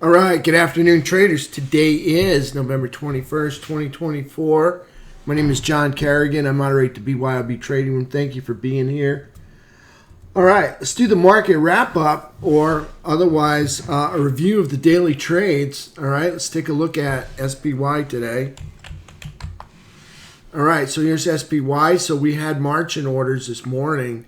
All right, good afternoon, traders. Today is November 21st, 2024. My name is John Kerrigan. I moderate the BYOB Trading Room. Thank you for being here. All right, let's do the market wrap-up, or otherwise a review of the daily trades. All right, let's take a look at SPY today. All right, so here's SPY. So we had margin orders this morning.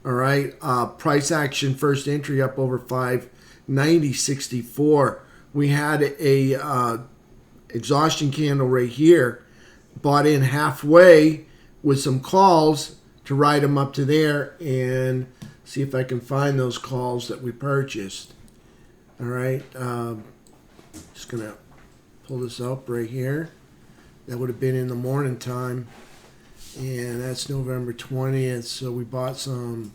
All right, price action first entry up over 590.64. We had a exhaustion candle right here, bought in halfway with some calls to ride them up to there, and see if I can find those calls that we purchased. All right, just gonna pull this up right here. That would have been in the morning time, and that's November 20th. So we bought some.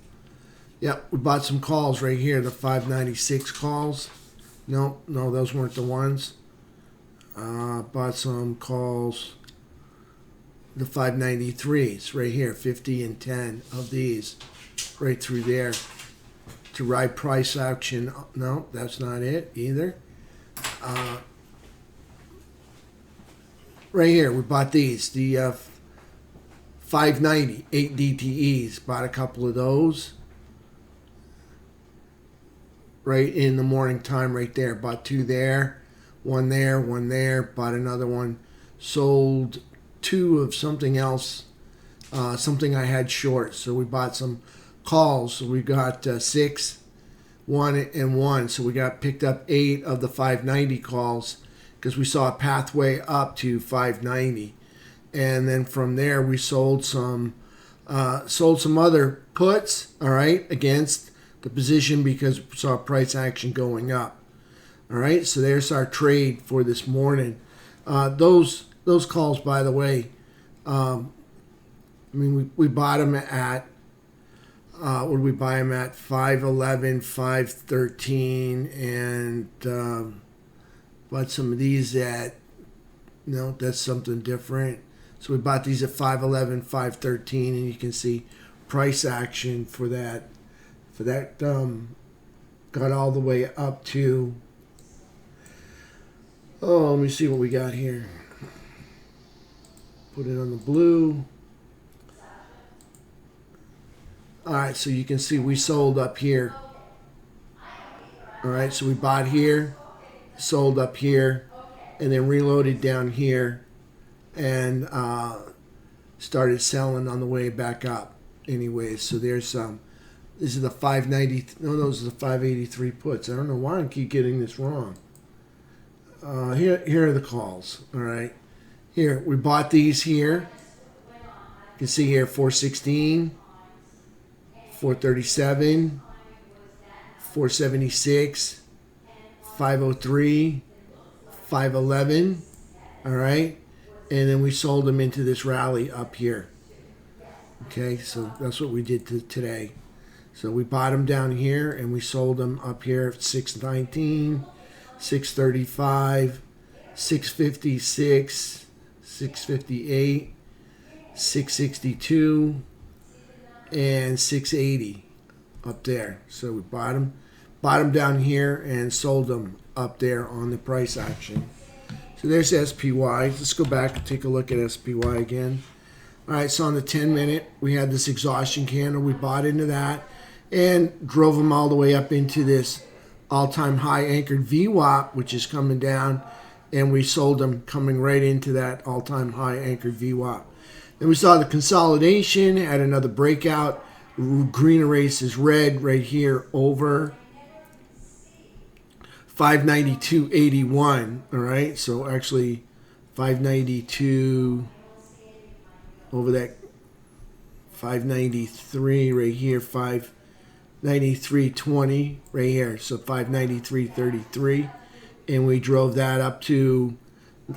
Yep, we bought some calls right here, the 596 calls. No, those weren't the ones. Bought some calls, the 593s right here, 50 and 10 of these, right through there, to ride price action. No, that's not it either. Right here, we bought these, the 590, 8 DTEs. Bought a couple of those. Right in the morning time right there. Bought two there, one there, bought another one. Sold two of something else, something I had short. So we bought some calls. So we got 6, 1, and 1. So we got picked up 8 of the 590 calls because we saw a pathway up to 590. And then from there we sold some other puts, all right, against the position because we saw price action going up. All right, so there's our trade for this morning. Those calls, by the way, we bought them at, what did we buy them at? 511, 513, and bought some of these at, no, that's something different. So we bought these at 511, 513, and you can see price action for that. Got all the way up to, let me see what we got here. Put it on the blue. All right, so you can see we sold up here. All right, so we bought here, sold up here, and then reloaded down here, and started selling on the way back up. Anyways, so there's some. This is the 590. No, those are the 583 puts. I don't know why I keep getting this wrong. Here are the calls. All right. Here, we bought these here. You can see here 416, 437, 476, 503, 511. All right. And then we sold them into this rally up here. Okay, so that's what we did today. So we bought them down here and we sold them up here at 619, 635, 656, 658, 662, and 680 up there. So we bought them down here and sold them up there on the price action. So there's SPY. Let's go back and take a look at SPY again. All right, so on the 10-minute, we had this exhaustion candle. We bought into that and drove them all the way up into this all-time high anchored VWAP, which is coming down, and we sold them coming right into that all-time high anchored VWAP. Then we saw the consolidation, had another breakout. Green erases red right here over 592.81. All right, so actually 592 over that 593 right here, 593.20 right here, so 593.33, and we drove that up to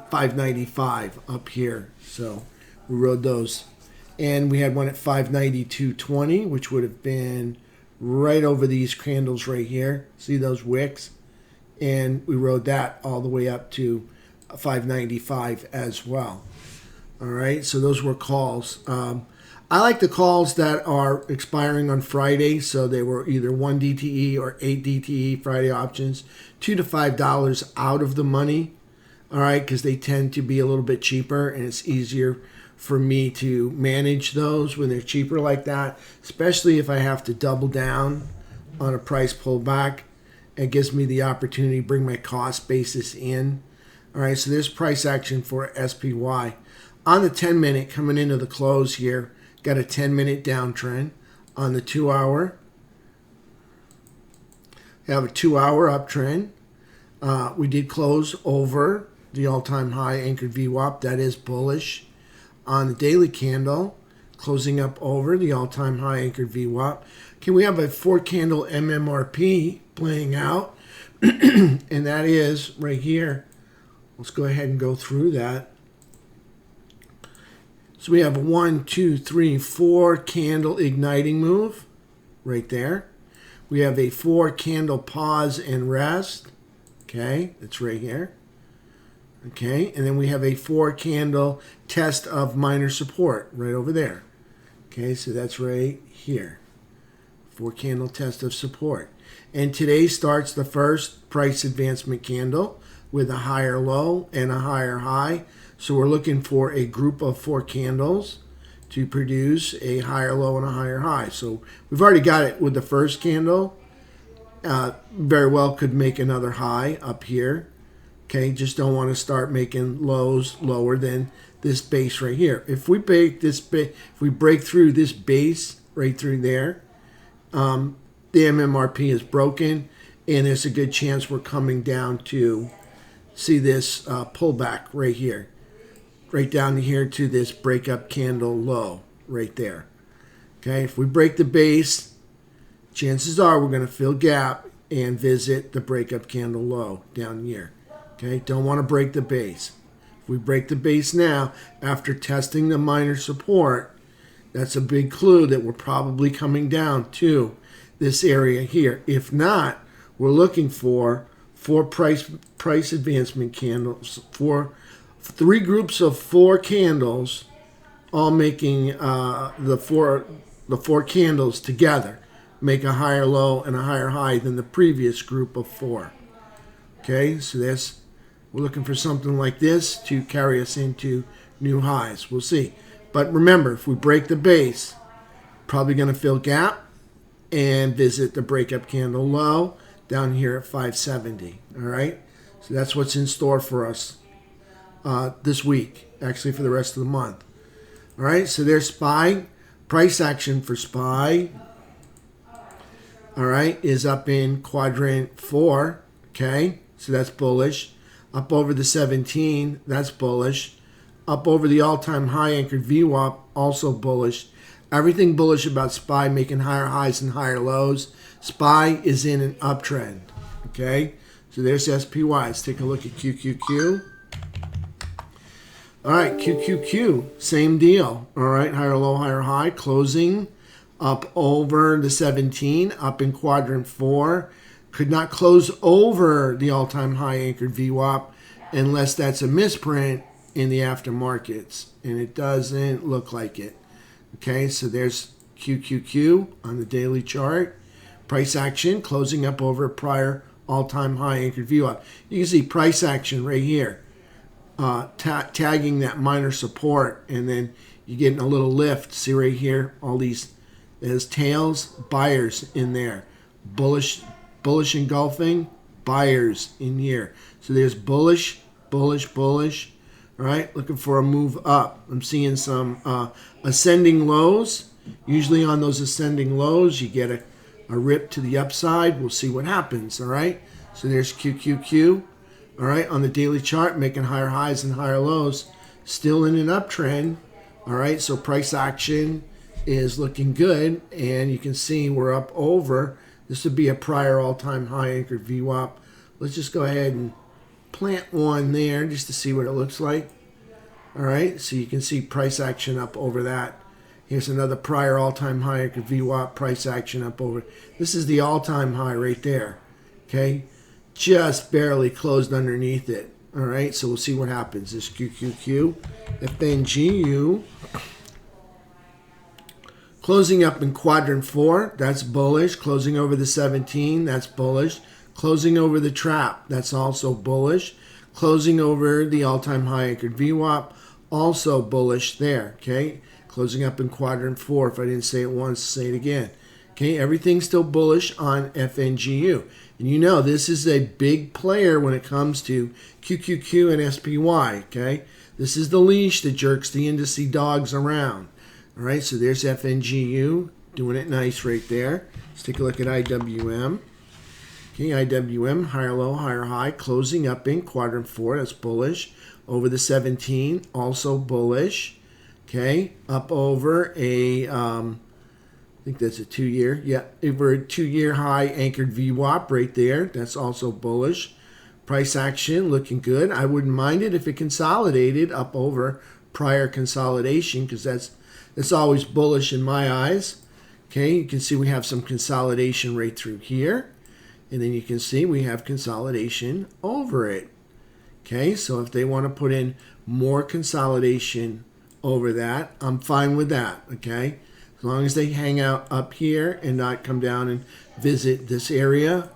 595 up here. So we rode those, and we had one at 592.20, which would have been right over these candles right here. See those wicks? And we rode that all the way up to 595 as well. All right, so those were calls. I like the calls that are expiring on Friday, so they were either 1 DTE or 8 DTE Friday options, $2 to $5 out of the money, all right, because they tend to be a little bit cheaper, and it's easier for me to manage those when they're cheaper like that, especially if I have to double down on a price pullback. It gives me the opportunity to bring my cost basis in. All right, so there's price action for SPY. On the 10-minute, coming into the close here, got a 10-minute downtrend. On the 2-hour, we have a 2-hour uptrend. We did close over the all-time high anchored VWAP. That is bullish. On the daily candle, closing up over the all-time high anchored VWAP. Okay, we have a 4-candle MMRP playing out, and that is right here. Let's go ahead and go through that. So we have a 1, 2, 3, 4 candle igniting move right there. We have a 4-candle pause and rest. Okay, that's right here. Okay, and then we have a 4-candle test of minor support right over there. Okay, so that's right here. 4-candle test of support. And today starts the first price advancement candle with a higher low and a higher high. So we're looking for a group of 4 candles to produce a higher low and a higher high. So we've already got it with the first candle. Very well could make another high up here. Okay, just don't want to start making lows lower than this base right here. If we break this, if we break through this base right through there, the MMRP is broken, and there's a good chance we're coming down to see this pullback right here, right down here to this breakup candle low right there. Okay, if we break the base, chances are we're going to fill gap and visit the breakup candle low down here. Okay, don't want to break the base. If we break the base now, after testing the minor support, that's a big clue that we're probably coming down to this area here. If not, we're looking for 4 price advancement candles, 3 groups of 4 candles, all making the four candles together make a higher low and a higher high than the previous group of 4. Okay, so we're looking for something like this to carry us into new highs. We'll see. But remember, if we break the base, probably going to fill gap and visit the breakup candle low down here at 570. All right, so that's what's in store for us this week, actually for the rest of the month. All right, so there's SPY. Price action for SPY, all right, is up in quadrant 4. Okay, so that's bullish. Up over the 17, that's bullish. Up over the all-time high anchored VWAP, also bullish. Everything bullish about SPY, making higher highs and higher lows. SPY is in an uptrend. Okay, so there's SPY. Let's take a look at QQQ. All right, QQQ, same deal. All right, higher low, higher high, closing up over the 17, up in quadrant 4. Could not close over the all-time high anchored VWAP unless that's a misprint in the aftermarkets, and it doesn't look like it. Okay, so there's QQQ on the daily chart. Price action closing up over prior all-time high anchored VWAP. You can see price action right here, tagging that minor support, and then you're getting a little lift. See right here, all these, there's tails, buyers in there. Bullish engulfing, buyers in here. So there's bullish, bullish, bullish. All right, looking for a move up. I'm seeing some ascending lows. Usually on those ascending lows, you get a rip to the upside. We'll see what happens, all right? So there's QQQ, all right, on the daily chart, making higher highs and higher lows. Still in an uptrend, all right? So price action is looking good, and you can see we're up over. This would be a prior all-time high anchored VWAP. Let's just go ahead and plant one there just to see what it looks like. All right, so you can see price action up over that. Here's another prior all-time high anchored VWAP, price action up over. This is the all-time high right there. Okay, just barely closed underneath it. All right, so we'll see what happens. This QQQ, FNGU. Closing up in quadrant 4, that's bullish. Closing over the 17, that's bullish. Closing over the trap, that's also bullish. Closing over the all-time high anchored VWAP, also bullish there, okay? Closing up in quadrant 4. If I didn't say it once, say it again. Okay, everything's still bullish on FNGU. And you know, this is a big player when it comes to QQQ and SPY, okay? This is the leash that jerks the indice dogs around. All right, so there's FNGU doing it nice right there. Let's take a look at IWM. Okay, IWM, higher low, higher high, closing up in quadrant 4, that's bullish. Over the 17, also bullish. Okay, up over a, I think that's a 2-year. Yeah, over a 2-year high anchored VWAP right there. That's also bullish. Price action looking good. I wouldn't mind it if it consolidated up over prior consolidation because that's always bullish in my eyes. Okay, you can see we have some consolidation right through here. And then you can see we have consolidation over it. Okay, so if they want to put in more consolidation over that, I'm fine with that, okay? As long as they hang out up here and not come down and visit this area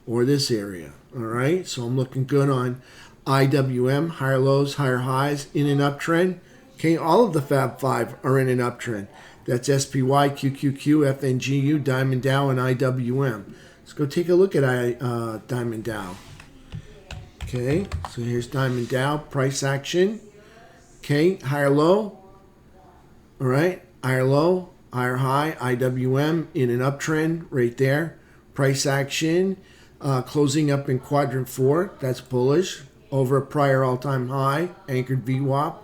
or this area, all right? So I'm looking good on IWM, higher lows, higher highs, in an uptrend. Okay, all of the Fab 5 are in an uptrend. That's SPY, QQQ, FNGU, Diamond Dow, and IWM. Let's go take a look at Diamond Dow. Okay, so here's Diamond Dow, price action. Okay, higher low. All right, higher low, higher high, IWM in an uptrend right there. Price action, closing up in quadrant 4, that's bullish. Over a prior all-time high, anchored VWAP,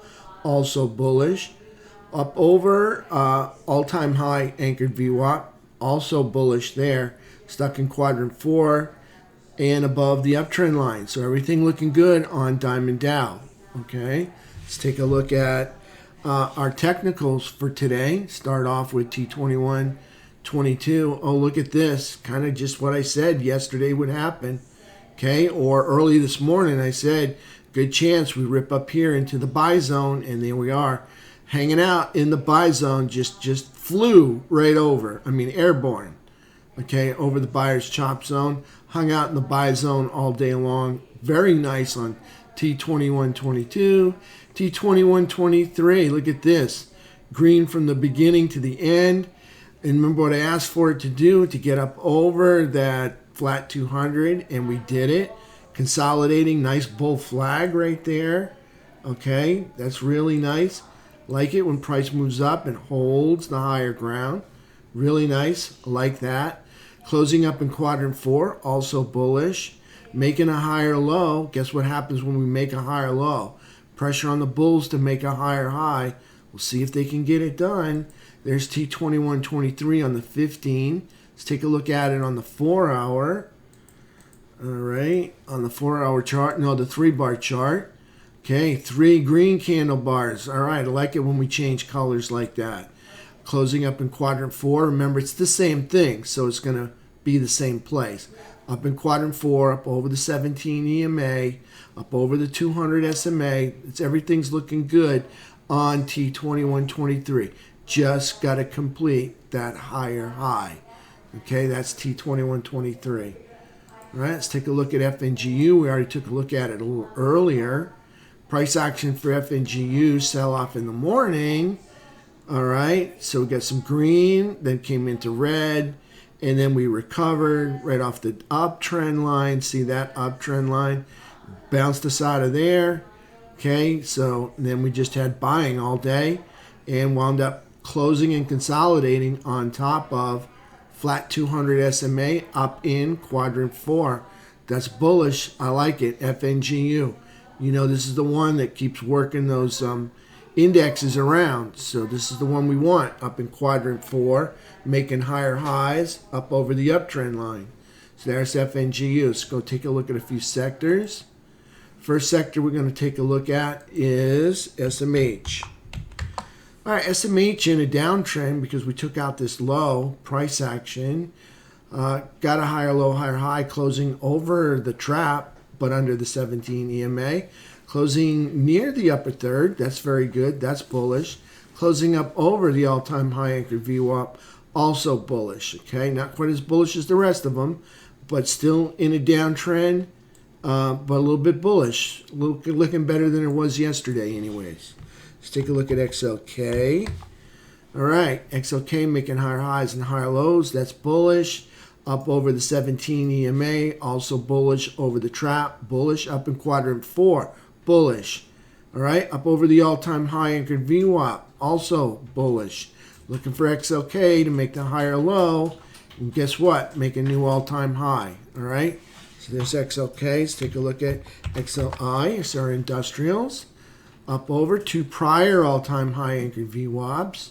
also bullish. Up over all-time high, anchored VWAP, also bullish there. Stuck in quadrant 4 and above the uptrend line. So everything looking good on Diamond Dow. Okay, let's take a look at our technicals for today. Start off with T21.22. Oh, look at this. Kind of just what I said yesterday would happen. Okay, or early this morning I said, good chance we rip up here into the buy zone, and there we are. Hanging out in the buy zone, just flew right over. I mean, airborne. Okay, over the buyer's chop zone. Hung out in the buy zone all day long. Very nice on T21.22. T21.23, look at this. Green from the beginning to the end. And remember what I asked for it to do? To get up over that flat 200, and we did it. Consolidating, nice bull flag right there. Okay, that's really nice. Like it when price moves up and holds the higher ground. Really nice, like that. Closing up in quadrant 4, also bullish. Making a higher low. Guess what happens when we make a higher low? Pressure on the bulls to make a higher high. We'll see if they can get it done. There's T21.23 on the 15. Let's take a look at it on the 4-hour. All right, on the 4-hour chart. No, the 3-bar chart. Okay, 3 green candle bars. All right, I like it when we change colors like that. Closing up in quadrant 4. Remember, it's the same thing, so it's going to be the same place. Up in quadrant 4, up over the 17 EMA, up over the 200 SMA. Everything's looking good on T21.23. Just got to complete that higher high. Okay, that's T21.23. All right, let's take a look at FNGU. We already took a look at it a little earlier. Price action for FNGU, sell off in the morning. All right, so we got some green, then came into red, and then we recovered right off the uptrend line. See that uptrend line? Bounced us out of there. Okay, so then we just had buying all day and wound up closing and consolidating on top of flat 200 SMA up in quadrant 4. That's bullish. I like it. FNGU. You know, this is the one that keeps working those indexes around. So this is the one we want up in quadrant 4, making higher highs up over the uptrend line. So there's FNGU. Let's go take a look at a few sectors. First sector we're going to take a look at is SMH. All right, SMH in a downtrend because we took out this low price action. Got a higher low, higher high, closing over the trap, but under the 17 EMA. Closing near the upper third. That's very good. That's bullish. closing up over the all-time high anchored VWAP, also bullish. Okay, not quite as bullish as the rest of them, but still in a downtrend, but a little bit bullish. Looking better than it was yesterday anyways. Let's take a look at XLK. All right, XLK making higher highs and higher lows. That's bullish. Up over the 17 EMA, also bullish over the trap, bullish. Up in quadrant 4, bullish. All right, up over the all-time high anchored VWAP, also bullish. Looking for XLK to make the higher low, and guess what? Make a new all-time high. All right, so there's XLK. Let's take a look at XLI. It's our industrials. Up over 2 prior all-time high anchored VWAPs.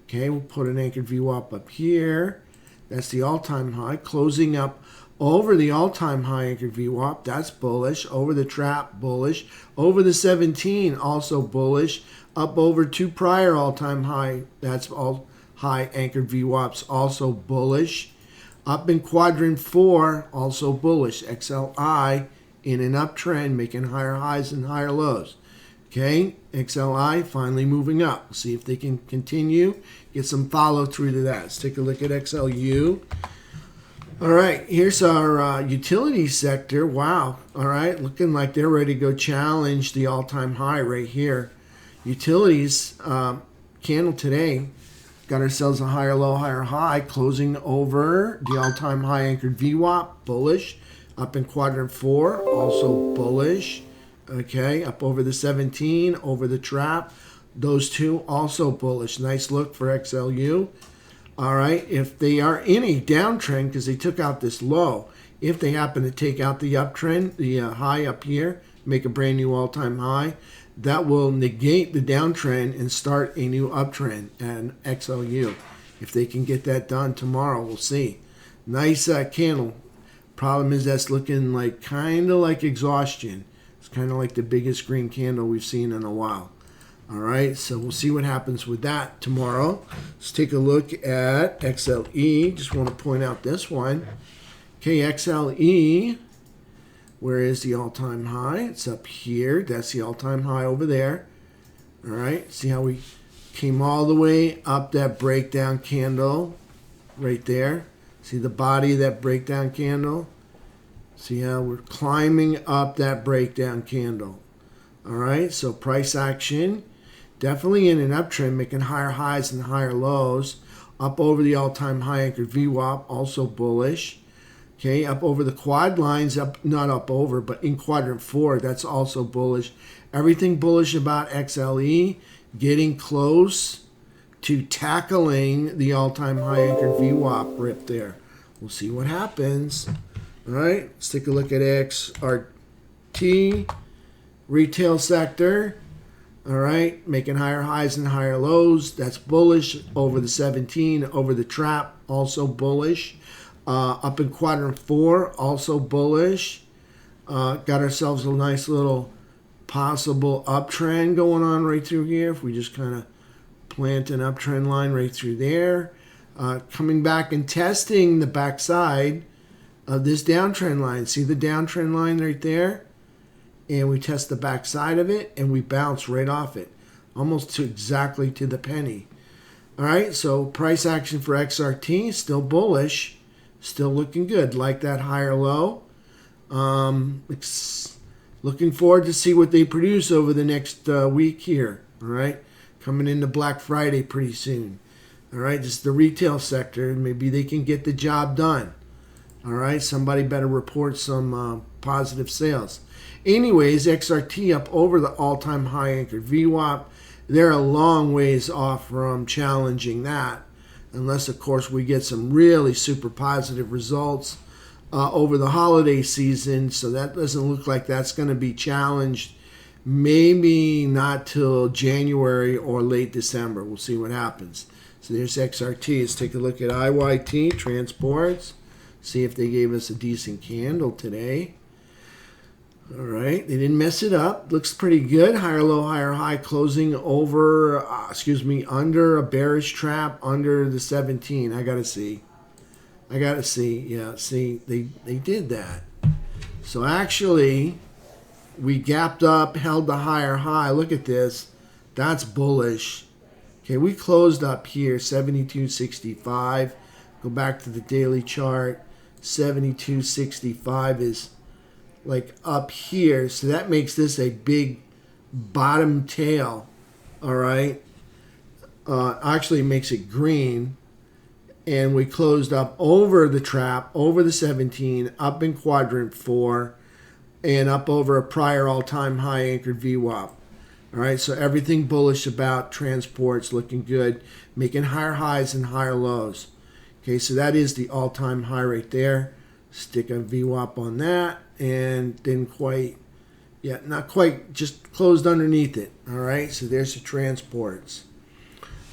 Okay, we'll put an anchored VWAP up here. That's the all-time high. Closing up over the all-time high anchored VWAP. That's bullish. Over the trap, bullish. Over the 17, also bullish. Up over 2 prior all-time high. That's all high anchored VWAPs, also bullish. Up in quadrant 4, also bullish. XLI in an uptrend, making higher highs and higher lows. Okay, XLI finally moving up. See if they can continue, get some follow through to that. Let's take a look at XLU. All right, here's our utility sector. Wow. All right, looking like they're ready to go challenge the all-time high right here. Utilities candle today got ourselves a higher low, higher high, closing over the all-time high anchored VWAP, bullish. Up in quadrant 4, also bullish. Okay, up over the 17, over the trap. Those two also bullish. Nice look for XLU. All right, if they are in a downtrend, because they took out this low, if they happen to take out the uptrend, the high up here, make a brand new all-time high, that will negate the downtrend and start a new uptrend and XLU. If they can get that done tomorrow, we'll see. Nice candle. Problem is that's looking like kind of like exhaustion. It's kind of like the biggest green candle we've seen in a while. All right, so we'll see what happens with that tomorrow. Let's take a look at XLE. Just want to point out this one. Okay, XLE, where is the all-time high? It's up here. That's the all-time high over there. All right, see how we came all the way up that breakdown candle right there. See the body of that breakdown candle? See how we're climbing up that breakdown candle. All right, so price action, definitely in an uptrend, making higher highs and higher lows. Up over the all-time high anchored VWAP, also bullish. Okay, up over the quad lines, up not up over, but in quadrant 4, that's also bullish. Everything bullish about XLE, getting close to tackling the all-time high anchored VWAP rip there. We'll see what happens. All right, let's take a look at XRT, retail sector. All right, making higher highs and higher lows. That's bullish over the 17, over the trap, also bullish. Up in quadrant 4, also bullish. Got ourselves a nice little possible uptrend going on right through here. If we just kind of plant an uptrend line right through there. Coming back and testing the backside of this downtrend line. See the downtrend line right there? And we test the backside of it, and we bounce right off it, almost to exactly to the penny. All right, so price action for XRT, still bullish, still looking good, like that higher low. Looking forward to see what they produce over the next week here. All right, coming into Black Friday pretty soon. All right, this is the retail sector. Maybe they can get the job done. All right, somebody better report some positive sales. Anyways, XRT up over the all-time high anchored VWAP. They're a long ways off from challenging that, unless, of course, we get some really super positive results over the holiday season. So that doesn't look like that's going to be challenged. Maybe not till January or late December. We'll see what happens. So there's XRT. Let's take a look at IYT, transports. See if they gave us a decent candle today. All right, they didn't mess it up. Looks pretty good. Higher low, higher high, closing over, under a bearish trap under the 17. I gotta see. Yeah, see, they did that. So actually, we gapped up, held the higher high. Look at this. That's bullish. Okay, we closed up here, 72.65. Go back to the daily chart. 72.65 is like up here. So that makes this a big bottom tail. All right. Actually makes it green. And we closed up over the trap, over the 17, up in quadrant 4, and up over a prior all-time high anchored VWAP. All right, so everything bullish about transports, looking good, making higher highs and higher lows. Okay, so that is the all-time high right there. Stick a VWAP on that, and didn't quite, yeah, not quite, just closed underneath it. All right, so there's the transports.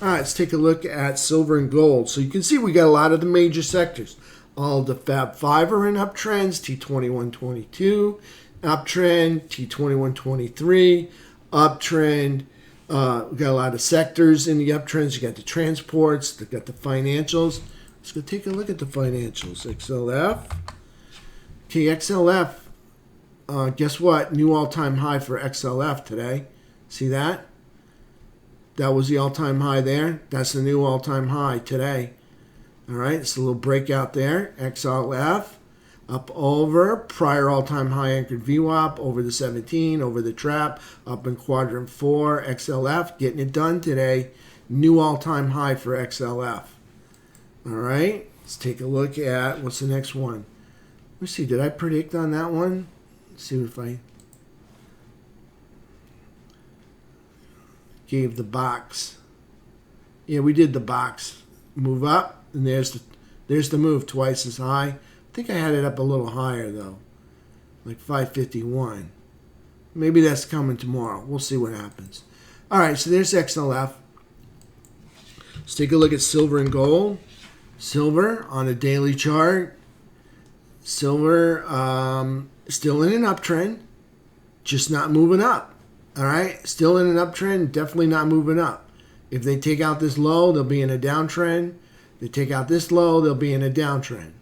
All right, let's take a look at silver and gold. So you can see we got a lot of the major sectors. All the Fab 5 are in uptrends, T2122, uptrend, T2123, uptrend. We got a lot of sectors in the uptrends. You got the transports, you got the financials. Let's go take a look at the financials. XLF. Okay, XLF, guess what? New all-time high for XLF today. See that? That was the all-time high there. That's the new all-time high today. All right, it's a little breakout there. XLF up over prior all-time high anchored VWAP, over the 17, over the trap, up in quadrant 4. XLF getting it done today. New all-time high for XLF. All right, let's take a look at what's the next one. Let me see. Did I predict on that one? Let's see if I gave the box. Yeah, we did the box. Move up, and there's the move, twice as high. I think I had it up a little higher though, like 551. Maybe that's coming tomorrow. We'll see what happens. All right, so there's XLF. Let's take a look at silver and gold. Silver on a daily chart. Silver still in an uptrend, just not moving up. All right, still in an uptrend, definitely not moving up. If they take out this low, they'll be in a downtrend. They take out this low, they'll be in a downtrend.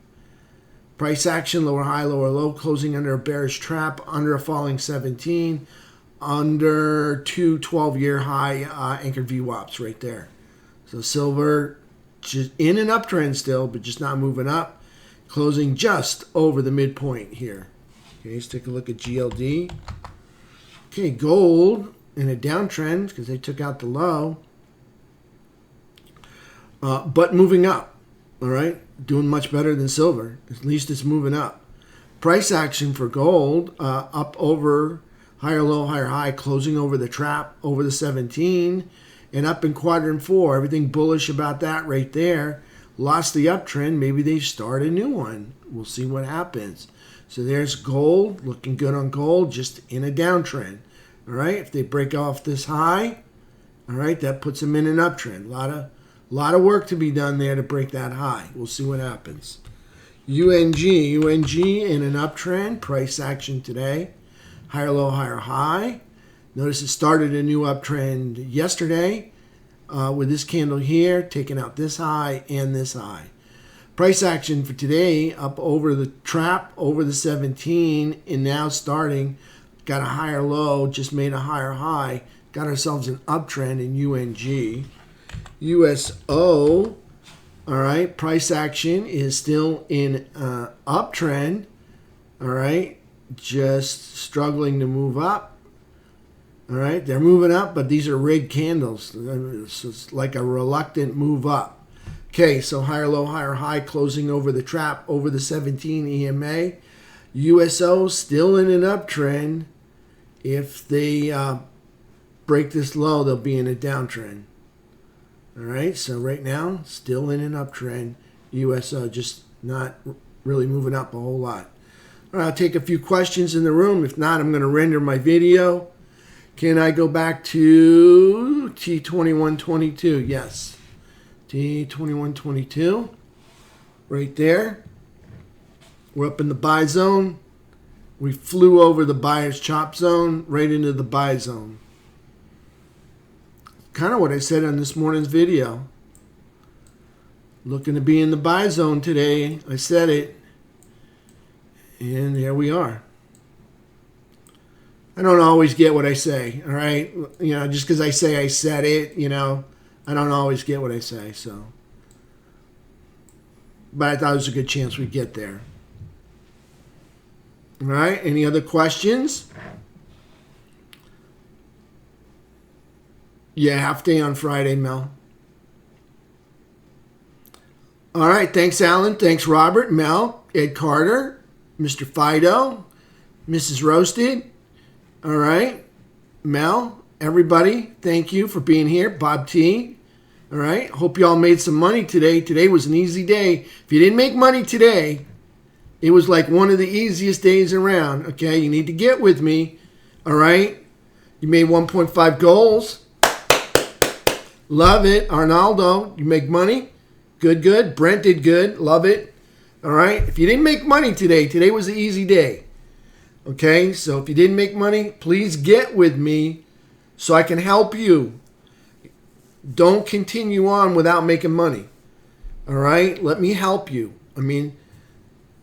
Price action, lower high, lower low, closing under a bearish trap, under a falling 17, under two 12-year high anchored VWAPs right there. So silver just in an uptrend still, but just not moving up. Closing just over the midpoint here. Okay, let's take a look at GLD. Okay, gold in a downtrend because they took out the low, but moving up. All right, doing much better than silver. At least it's moving up. Price action for gold up over higher low, higher high, closing over the trap, over the 17, and up in quadrant 4. Everything bullish about that right there. Lost the uptrend. Maybe they start a new one. We'll see what happens. So there's gold, looking good on gold, just in a downtrend. All right, if they break off this high, all right, that puts them in an uptrend. A lot of work to be done there to break that high. We'll see what happens. UNG in an uptrend, price action today. Higher low, higher high. Notice it started a new uptrend yesterday with this candle here, taking out this high and this high. Price action for today up over the trap, over the 17, and now starting, got a higher low, just made a higher high, got ourselves an uptrend in UNG. USO, all right, price action is still in uptrend, all right, just struggling to move up. All right, they're moving up, but these are red candles. It's like a reluctant move up. Okay, so higher low, higher high, closing over the trap, over the 17 EMA. USO still in an uptrend. If they break this low, they'll be in a downtrend. All right, so right now, still in an uptrend. USO just not really moving up a whole lot. All right, I'll take a few questions in the room. If not, I'm going to render my video. Can I go back to T2122? Yes. T2122. Right there. We're up in the buy zone. We flew over the buyer's chop zone right into the buy zone. Kind of what I said on this morning's video. Looking to be in the buy zone today. I said it. And there we are. I don't always get what I say, all right? You know, just because I say I said it, you know, I don't always get what I say, so. But I thought it was a good chance we'd get there. All right, any other questions? Yeah, half day on Friday, Mel. All right, thanks, Alan. Thanks, Robert, Mel, Ed Carter, Mr. Fido, Mrs. Roasted. All right, Mel, everybody, thank you for being here. Bob T. All right, hope you all made some money today. Today was an easy day. If you didn't make money today, it was like one of the easiest days around. Okay, you need to get with me. All right, you made 1.5 goals. Love it. Arnaldo, you make money? Good, good. Brent did good. Love it. All right. If you didn't make money today, today was an easy day. Okay, so if you didn't make money, please get with me so I can help you. Don't continue on without making money. All right? Let me help you. I mean,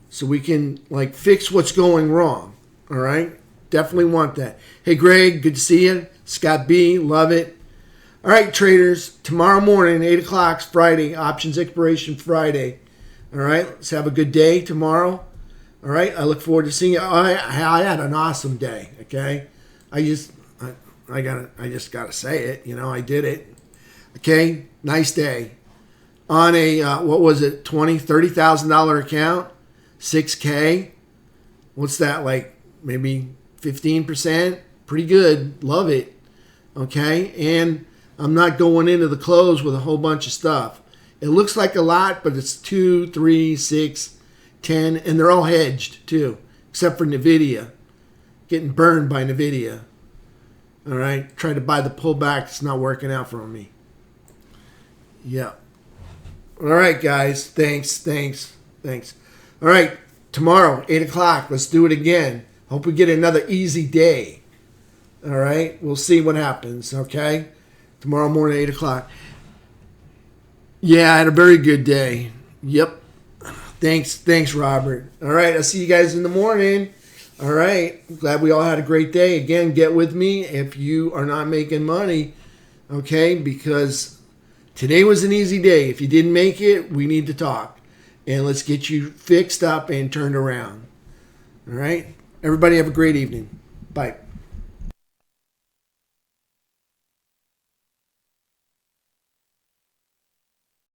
so we can like fix what's going wrong. All right? Definitely want that. Hey, Greg, good to see you. Scott B, love it. All right, traders, tomorrow morning, 8 o'clock, Friday, options expiration Friday. All right, let's have a good day tomorrow. All right, I look forward to seeing you. I had an awesome day, okay? I just gotta say it, I did it. Okay, nice day. On a, what was it, $30,000 account, 6K. What's that, like maybe 15%? Pretty good, love it, okay? And I'm not going into the close with a whole bunch of stuff. It looks like a lot, but it's 2, 3, 6, 10, and they're all hedged too, except for NVIDIA. Getting burned by NVIDIA. All right, trying to buy the pullback. It's not working out for me. Yeah. All right, guys. Thanks. All right, tomorrow, 8 o'clock. Let's do it again. Hope we get another easy day. All right, we'll see what happens, okay? Tomorrow morning, 8 o'clock. Yeah, I had a very good day. Yep. Thanks, Robert. All right, I'll see you guys in the morning. All right, glad we all had a great day. Again, get with me if you are not making money, okay? Because today was an easy day. If you didn't make it, we need to talk. And let's get you fixed up and turned around. All right? Everybody have a great evening. Bye.